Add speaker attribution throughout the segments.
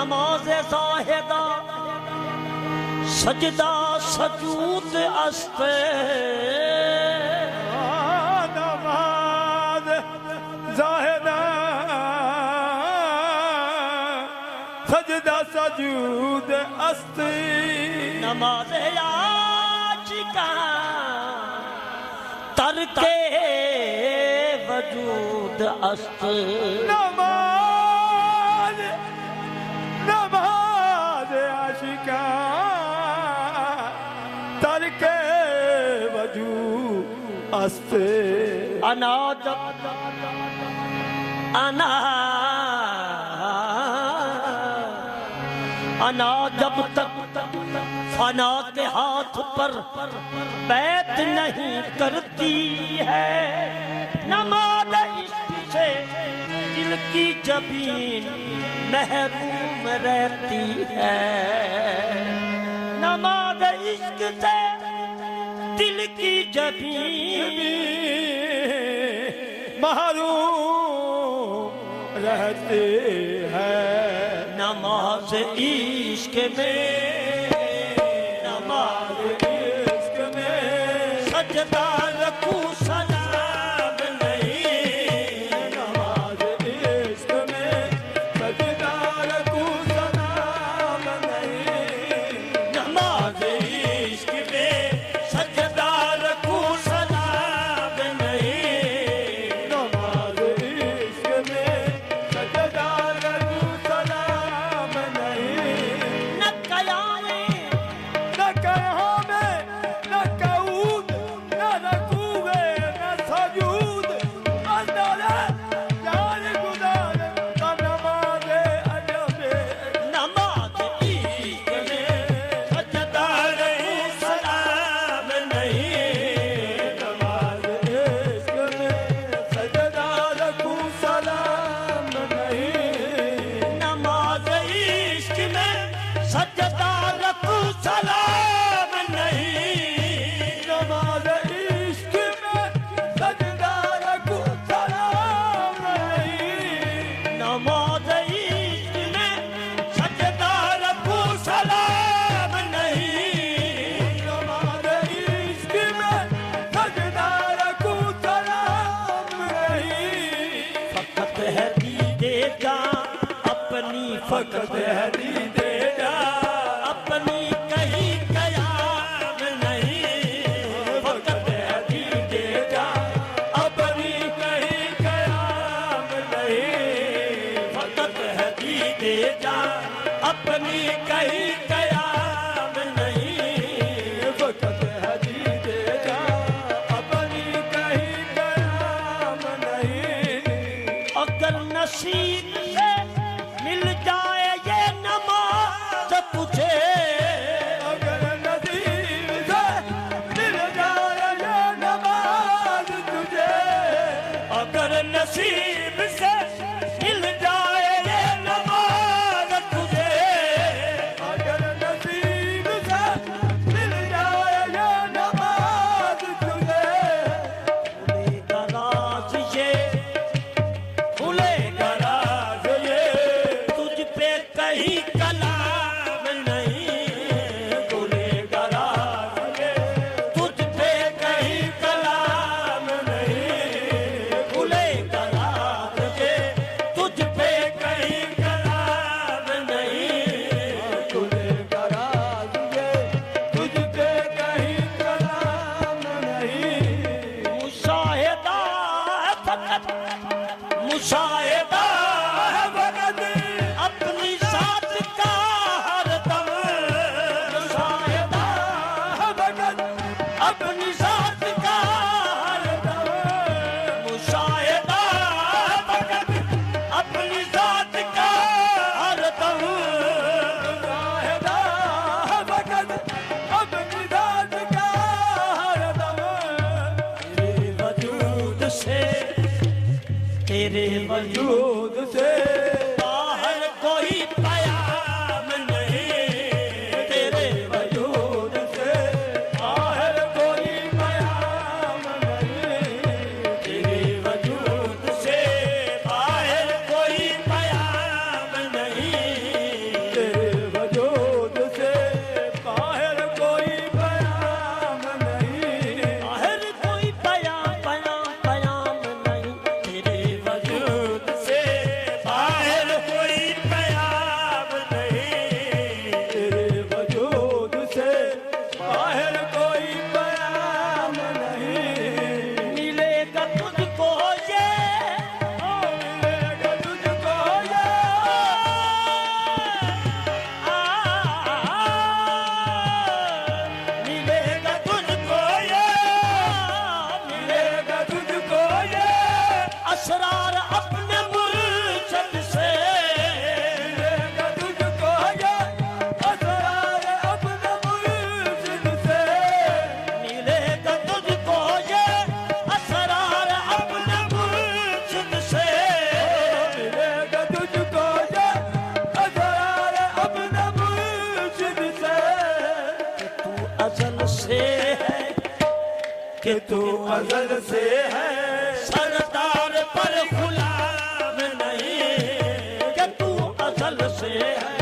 Speaker 1: नमाज ज़ाहिदा सजदा सजूद अस्ते
Speaker 2: नमाज ज़ाहिदा सजदा सजूद अस्ते
Speaker 1: नमाज आशिका तरके वजूद अस्त
Speaker 2: नमाज नमाज आशिका तरके वजूद अस्ते
Speaker 1: अना जब तक फना के हाथ पर बैत नहीं करती है नमाज इश्क से दिल की जबीन महरूम रहती है नमाज इश्क से दिल की जबीन
Speaker 2: महरूम रहते हैं
Speaker 1: नमाज इश्क में नमाज इश्क में सजदा रखूं सलाम नहीं
Speaker 2: नमाज इश्क में सजदा रखूं सलाम नहीं
Speaker 1: नमाज इश्क में सजदा रखूं सलाम नहीं
Speaker 2: नमाज इश्क में सजदा रखूं सलाम नहीं
Speaker 1: न कयाने
Speaker 2: न कहो में न कऊद न रकूए न सजूद अंदर यार गुदार का नमाज अजबे
Speaker 1: नमाज इश्क में सजदा रखूं सलाम नहीं
Speaker 2: नमाज इश्क में सजदा रखूं सलाम नहीं
Speaker 1: नमाज इश्क में सजदा रखूं सलाम नहीं
Speaker 2: नमाज इश्क में सजदा रखूं सलाम नहीं
Speaker 1: नमाज इश्क में सजदा रखूं सलाम नहीं
Speaker 2: नमाज इश्क में सजदा रखूं सलाम नहीं
Speaker 1: फकत है दीदे जां अपनी
Speaker 2: फकत है दीदे जा
Speaker 1: अपनी कहीं कयाम नहीं
Speaker 2: फकत है दीदे जा अपनी कहीं कयाम नहीं
Speaker 1: फकत है दीदे जां अपनी कहीं कयाम नहीं
Speaker 2: फकत है दीदे जा अपनी कहीं कयाम नहीं
Speaker 1: अगर नसीब से मिल जाए ये नमाज तुझे
Speaker 2: अगर नसीब से मिल जाए ये नमाज तुझे
Speaker 1: अगर नसीब से मिल जाए ये नमाज तुझे
Speaker 2: अगर नसीब से मिल जाए ये नमाज तुझे
Speaker 1: खुलेगा राज ये खुलेगा
Speaker 2: राज ये
Speaker 1: तुझ पे कहीं कलाम नहीं
Speaker 2: खुलेगा राज ये
Speaker 1: तुझ पे कहीं कलाम
Speaker 2: नहीं
Speaker 1: खुलेगा राज ये तुझ पे कहीं कलाम नहीं
Speaker 2: खुलेगा राज ये तुझ पे कहीं कलाम नहीं
Speaker 1: मुशाहिदा है फकत मुशाहिदा है फकत अपनी साथ का हरदम मुशाहिदा है फकत अपनी साथ का हरदम मुशाहिदा है फकत अपनी साथ का हरदम
Speaker 2: मुशाहिदा है फकत अपनी जात का हरदम
Speaker 1: तेरे वजूद से तेरे वजूद
Speaker 2: दूध से
Speaker 1: बाहर कोई कयाम नहीं तेरे
Speaker 2: वजूद से बाहर कोई कयाम नहीं
Speaker 1: तेरे वजूद से बाहर कोई कयाम नहीं
Speaker 2: कि तू अजल से है
Speaker 1: सरदार पर गुलाम नहीं कि तू अजल से है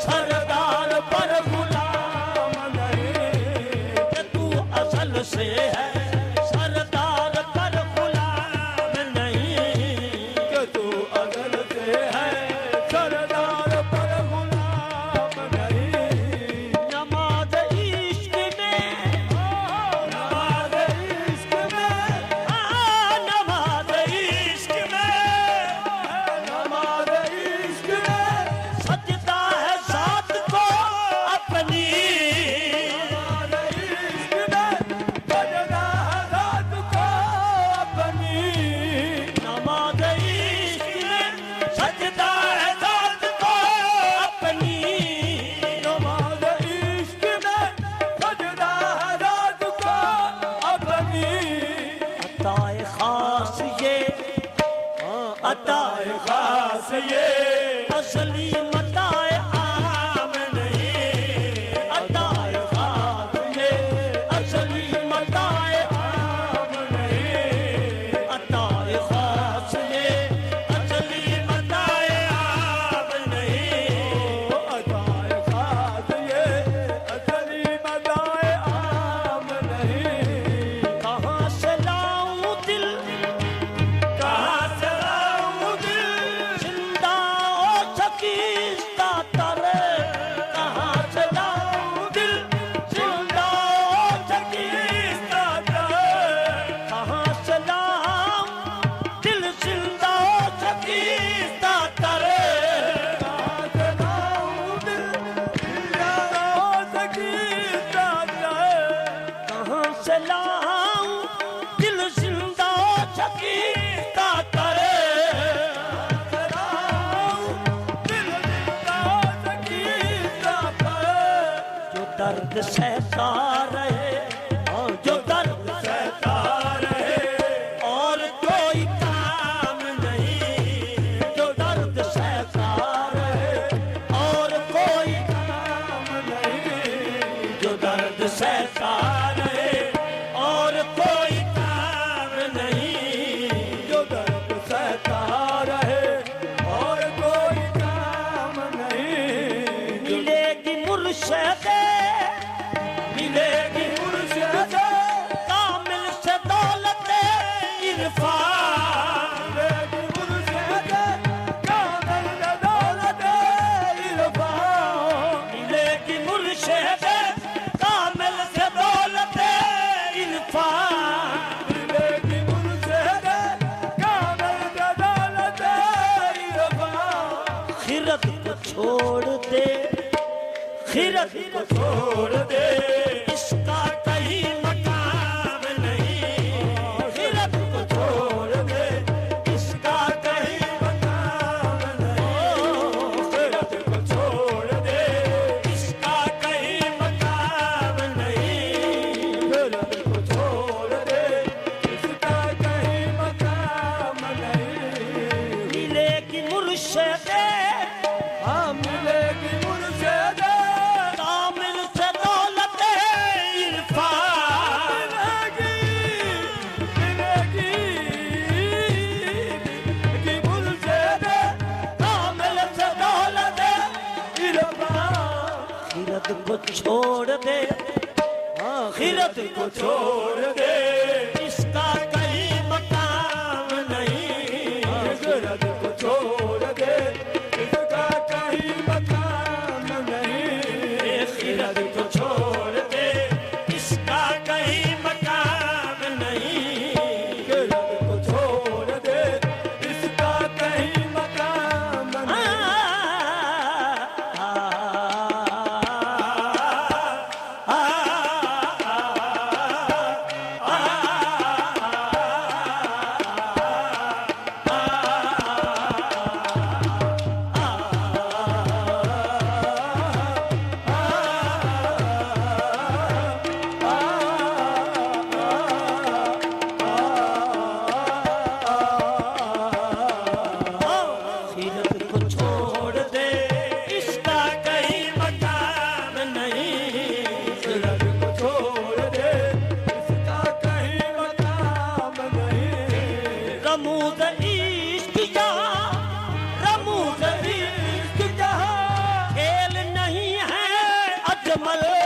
Speaker 1: सरदार पर गुलाम नहीं कि तू अजल से है सरदार पर गुलाम नहीं
Speaker 2: कि तू अजल से है सरदार पर गुलाम नहीं।
Speaker 1: नमाज इश्क में
Speaker 2: नमाज इश्क में
Speaker 1: नमाज इश्क में
Speaker 2: नमाज इश्क में
Speaker 1: सजदा है साथ को अपनी
Speaker 2: नमाज इश्क में सजदा है रात को अपनी
Speaker 1: नमाज इश्क में सजदा है साथ को अपनी
Speaker 2: नमाज इश्क में सजदा है रात को अपनी
Speaker 1: अताए खास ये अताए
Speaker 2: खास ये
Speaker 1: असली मताए आम नहीं अताए खास ये असली मताए
Speaker 2: आम नहीं
Speaker 1: अताए खास ये असली मताए आम नहीं
Speaker 2: अताए खास ये असली मदाए आम नहीं।
Speaker 1: कहाँ से लाऊं दिल
Speaker 2: कहाँ से लाऊं दिल
Speaker 1: जिंदा ओ शकीस्ता तरे कहाँ से लाऊं दिल जिंदा ओ शकीस्ता कहाँ से लाऊं दिल जिंदा ओ शकीस्ता तरे
Speaker 2: कहाँ से लाऊं दिल जिंदा हो सकीता
Speaker 1: कहाँ से लाऊं दिल जिंदा ओ शकीस्ता तरे जो दर्द सहता रहे जो दर्द सहता रहे और कोई काम नहीं जो दर्द सहता रहे और कोई काम नहीं जो दर्द सहता रहे और कोई काम नहीं
Speaker 2: जो दर्द सहता रहे और कोई काम नहीं।
Speaker 1: मिलेगी मुर्शद मिलेगी
Speaker 2: मुर्शिद
Speaker 1: कामिल से दौलत इरफान
Speaker 2: मिलेगी मुर्शिद कामिल दौलत इरफान
Speaker 1: मिलेगी मुर्शिद कामिल से दौलत इरफान
Speaker 2: मिलेगी मुर्शिद कामिल दौलत इरफान
Speaker 1: खिरत को छोड़ दे खिरत को
Speaker 2: छोड़ दे
Speaker 1: इसका कहीं मकाम नहीं खिरत को छोड़ दे इसका कहीं मकाम नहीं
Speaker 2: खिरत को छोड़ दे
Speaker 1: इसका कहीं मकाम नहीं
Speaker 2: खिरत को छोड़ दे इसका कहीं मकाम नहीं।
Speaker 1: मिलेगी मुर्शिद
Speaker 2: हाँ मिलेगी मुर्शिद
Speaker 1: कामिल से दौलत इरफान
Speaker 2: मिलेगी मिलेगी मुर्शिद
Speaker 1: कामिल से दौलत
Speaker 2: इरफान
Speaker 1: खिरत को छोड़ दे खिरत को
Speaker 2: छोड़ दे
Speaker 1: इसका कहीं मकाम नहीं
Speaker 2: खिरत को छोड़ दे इसका कहीं मकाम नहीं।
Speaker 1: खिरत को छोड़ दे इसका कहीं मकाम नहीं
Speaker 2: खिरत को छोड़ दे इसका कहीं मकाम नहीं।
Speaker 1: आ मलमल